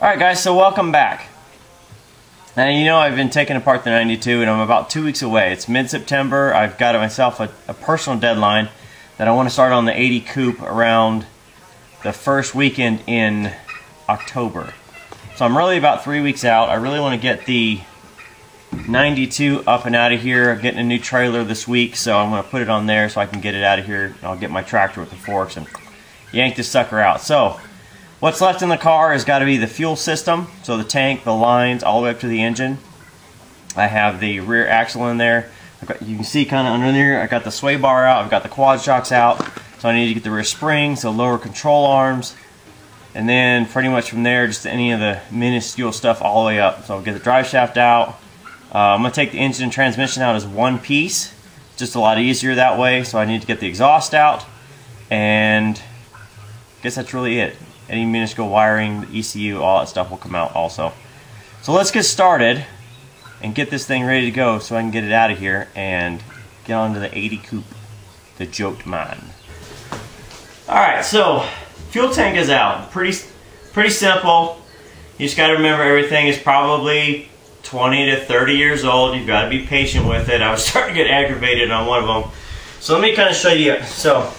Alright guys, so welcome back. Now you know I've been taking apart the 92 and I'm about 2 weeks away. It's mid-September. I've got myself a personal deadline that I want to start on the 80 Coupe around the first weekend in October. So I'm really about 3 weeks out. I really want to get the 92 up and out of here. I'm getting a new trailer this week, so I'm going to put it on there so I can get it out of here. I'll get my tractor with the forks and yank this sucker out. So what's left in the car has got to be the fuel system, so the tank, the lines, all the way up to the engine. I have the rear axle in there. You can see kind of under there, I got the sway bar out, I've got the quad shocks out, so I need to get the rear springs, the lower control arms, and then pretty much from there, just any of the minuscule stuff all the way up. So I'll get the drive shaft out. I'm going to take the engine and transmission out as one piece, just a lot easier that way, so I need to get the exhaust out, and I guess that's really it. Any minuscule wiring, the ECU, all that stuff will come out also. So let's get started and get this thing ready to go so I can get it out of here and get on to the 80 Coupe, the joked man. Alright, so fuel tank is out. Pretty simple. You just got to remember everything is probably 20 to 30 years old. You've got to be patient with it. I was starting to get aggravated on one of them. So let me kind of show you. So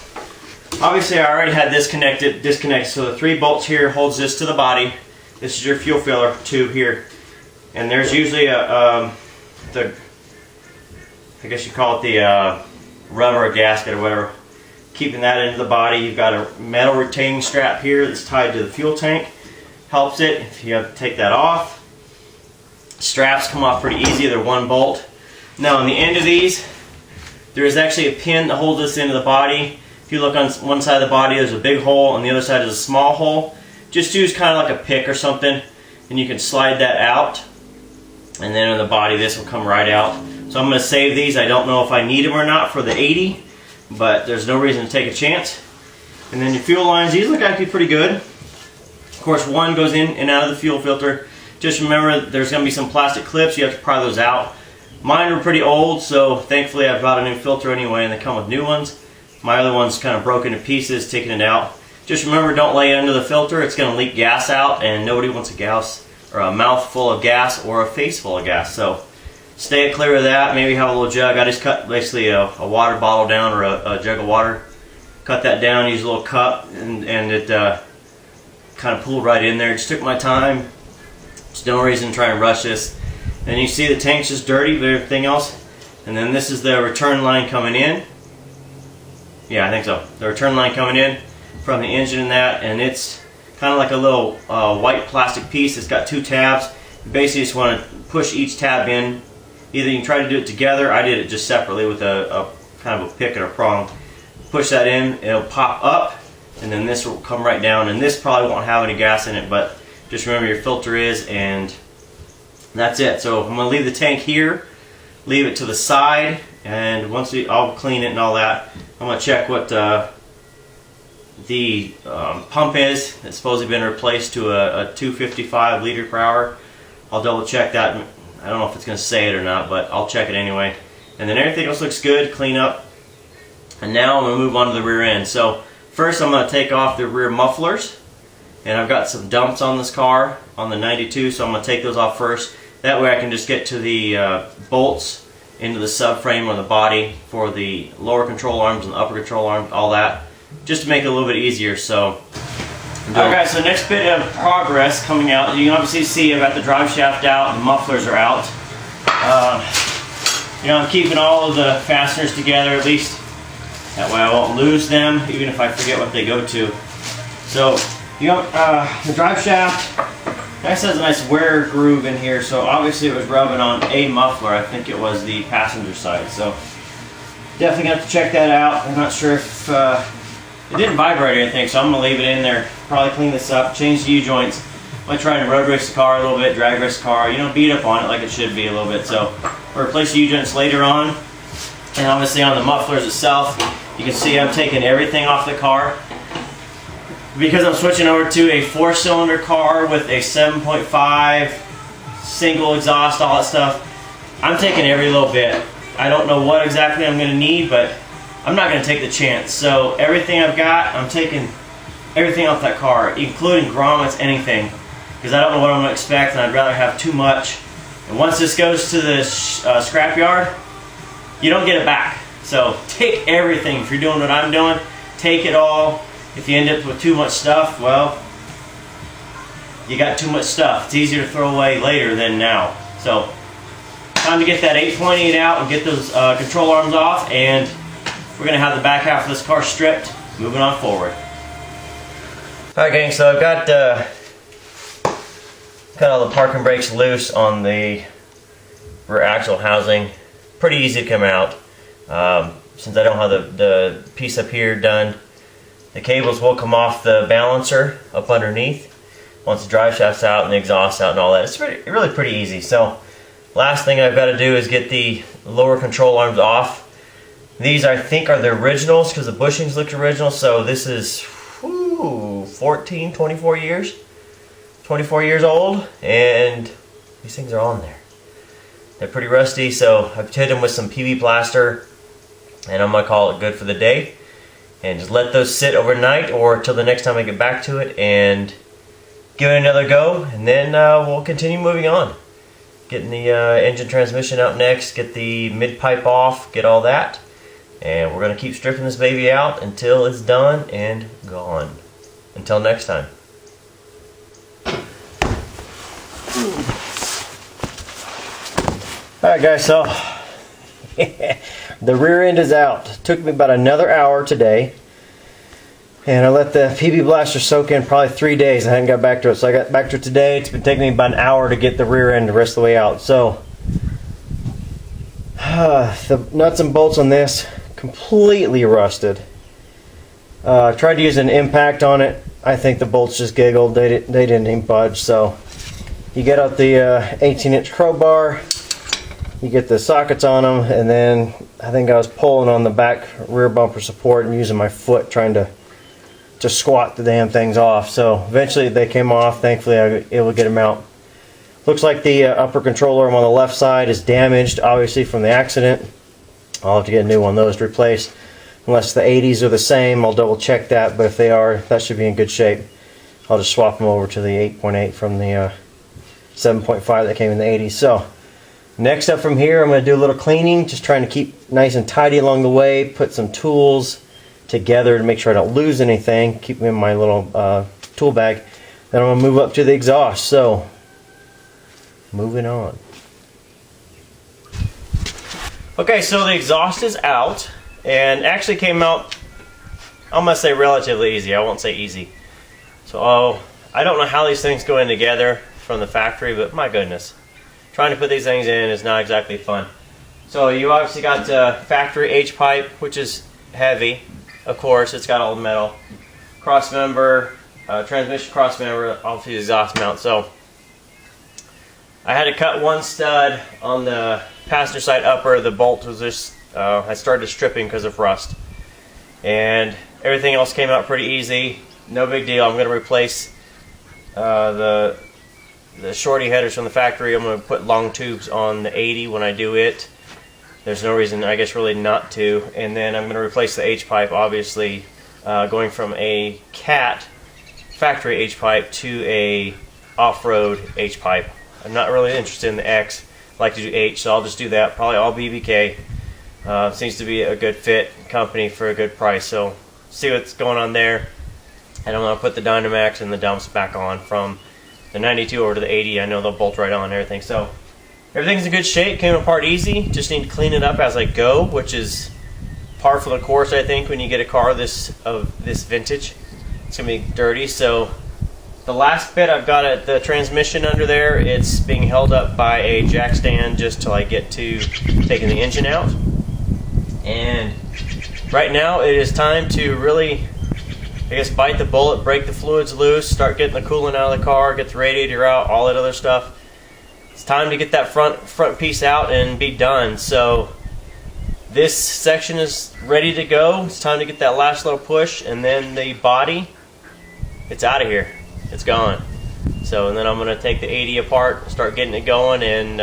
obviously I already had this disconnected, so the 3 bolts here holds this to the body. This is your fuel filler tube here. And there's usually I guess you call it the rubber gasket or whatever, keeping that into the body. You've got a metal retaining strap here that's tied to the fuel tank. Helps it if you have to take that off. Straps come off pretty easy, they're 1 bolt. Now on the end of these, there is actually a pin that holds this into the body. If you look on one side of the body, there's a big hole, on the other side is a small hole. Just use kind of like a pick or something, and you can slide that out. And then on the body, this will come right out. So I'm going to save these. I don't know if I need them or not for the 80, but there's no reason to take a chance. And then your fuel lines, these look actually pretty good. Of course, one goes in and out of the fuel filter. Just remember, there's going to be some plastic clips. You have to pry those out. Mine are pretty old, so thankfully I bought a new filter anyway, and they come with new ones. My other one's kind of broken to pieces, taking it out. Just remember, don't lay it under the filter. It's going to leak gas out, and nobody wants a gas or a mouth full of gas or a face full of gas. So stay clear of that. Maybe have a little jug. I just cut basically a water bottle down, or a jug of water. Cut that down, use a little cup, and it kind of pulled right in there. Just took my time. There's no reason to try and rush this. And you see the tank's just dirty, but everything else. And then this is the return line coming in. Yeah, I think so. The return line coming in from the engine and that, and it's kind of like a little white plastic piece. It's got 2 tabs. You basically just want to push each tab in. Either you can try to do it together. I did it just separately with a kind of a pick and a prong. Push that in, it'll pop up, and then this will come right down. And this probably won't have any gas in it, but just remember your filter is, and that's it. So I'm going to leave the tank here, leave it to the side, and once I'll clean it and all that, I'm going to check what the pump is. It's supposedly been replaced to a 255 liter per hour. I'll double check that. I don't know if it's going to say it or not, but I'll check it anyway. And then everything else looks good, clean up. And now I'm going to move on to the rear end. So first I'm going to take off the rear mufflers. And I've got some dumps on this car, on the 92, so I'm going to take those off first. That way I can just get to the bolts into the subframe or the body for the lower control arms and the upper control arms, all that, just to make it a little bit easier. So, okay, so next bit of progress coming out. You can obviously see I've got the drive shaft out and the mufflers are out. You know, I'm keeping all of the fasteners together, at least that way I won't lose them, even if I forget what they go to. So, you know, the drive shaft, this has a nice wear groove in here, so obviously it was rubbing on a muffler. I think it was the passenger side, so definitely have to check that out. I'm not sure if it didn't vibrate or anything, so I'm going to leave it in there. Probably clean this up, change the U-joints. I'm going to try and road race the car a little bit, drag race the car, you know, beat up on it like it should be a little bit. So we'll replace the U-joints later on. And obviously on the mufflers itself, you can see I'm taking everything off the car. Because I'm switching over to a 4-cylinder car with a 7.5 single exhaust, all that stuff, I'm taking every little bit. I don't know what exactly I'm going to need, but I'm not going to take the chance. So everything I've got, I'm taking everything off that car, including grommets, anything. because I don't know what I'm going to expect, and I'd rather have too much. And once this goes to the scrap yard, you don't get it back. So take everything. If you're doing what I'm doing, take it all. If you end up with too much stuff, well, you got too much stuff. It's easier to throw away later than now. So time to get that 8.8 out and get those control arms off, and we're going to have the back half of this car stripped, moving on forward. Alright gang, so I've got all the parking brakes loose on the rear axle housing. Pretty easy to come out. Since I don't have the piece up here done, the cables will come off the balancer up underneath once the drive shaft's out and the exhaust out and all that. It's really pretty easy. So last thing I've got to do is get the lower control arms off. These I think are the originals because the bushings look original. So this is 14, 24 years. 24 years old, and these things are on there. They're pretty rusty, so I've hit them with some PV plaster, and I'm going to call it good for the day. And just let those sit overnight or till the next time I get back to it and give it another go, and then we'll continue moving on. Getting the engine transmission out next, get the mid-pipe off, get all that. And we're going to keep stripping this baby out until it's done and gone. Until next time. Alright guys, so the rear end is out. It took me about another hour today, and I let the PV blaster soak in probably 3 days. I hadn't got back to it, so I got back to it today. It's been taking me about an hour to get the rear end the rest of the way out. So the nuts and bolts on this completely rusted. Tried to use an impact on it. I think the bolts just giggled. They didn't even budge. So you get out the 18-inch crowbar, you get the sockets on them, and then I think I was pulling on the back rear bumper support and using my foot trying to squat the damn things off. So eventually they came off. Thankfully I was able to get them out. Looks like the upper control arm on the left side is damaged, obviously from the accident. I'll have to get a new one of those to replace. Unless the 80s are the same, I'll double check that, but if they are, that should be in good shape. I'll just swap them over to the 8.8 from the 7.5 that came in the 80s. So next up from here, I'm going to do a little cleaning, just trying to keep nice and tidy along the way, put some tools together to make sure I don't lose anything, keep them in my little tool bag. Then I'm going to move up to the exhaust. So moving on. Okay, so the exhaust is out, and actually came out, I'm going to say relatively easy. I won't say easy. So I don't know how these things go in together from the factory, but my goodness, trying to put these things in is not exactly fun. So you obviously got factory H-pipe, which is heavy. Of course, it's got all the metal. Cross member, transmission cross member, obviously the exhaust mount. So I had to cut one stud on the passenger side upper. The bolt was just, I started stripping because of rust. And everything else came out pretty easy. No big deal. I'm going to replace the shorty headers from the factory. I'm going to put long tubes on the 80 when I do it. There's no reason, I guess, really not to. And then I'm going to replace the H-pipe, obviously, going from a Cat factory H-pipe to a off-road H-pipe. I'm not really interested in the X. I like to do H, so I'll just do that. Probably all BBK. Seems to be a good fit company for a good price. So see what's going on there. And I'm going to put the Dynamax and the dumps back on from the 92 over to the 80. I know they'll bolt right on and everything. So everything's in good shape. Came apart easy. Just need to clean it up as I go, which is par for the course, I think, when you get a car of this vintage. It's going to be dirty. So the last bit, I've got the transmission under there. It's being held up by a jack stand just till I get to taking the engine out. And right now it is time to really, I guess, bite the bullet, break the fluids loose, start getting the coolant out of the car, get the radiator out, all that other stuff. It's time to get that front piece out and be done. So this section is ready to go. It's time to get that last little push, and then the body, it's out of here. It's gone. So, and then I'm going to take the 80 apart, start getting it going, and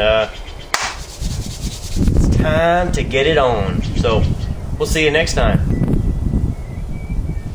it's time to get it on. So we'll see you next time.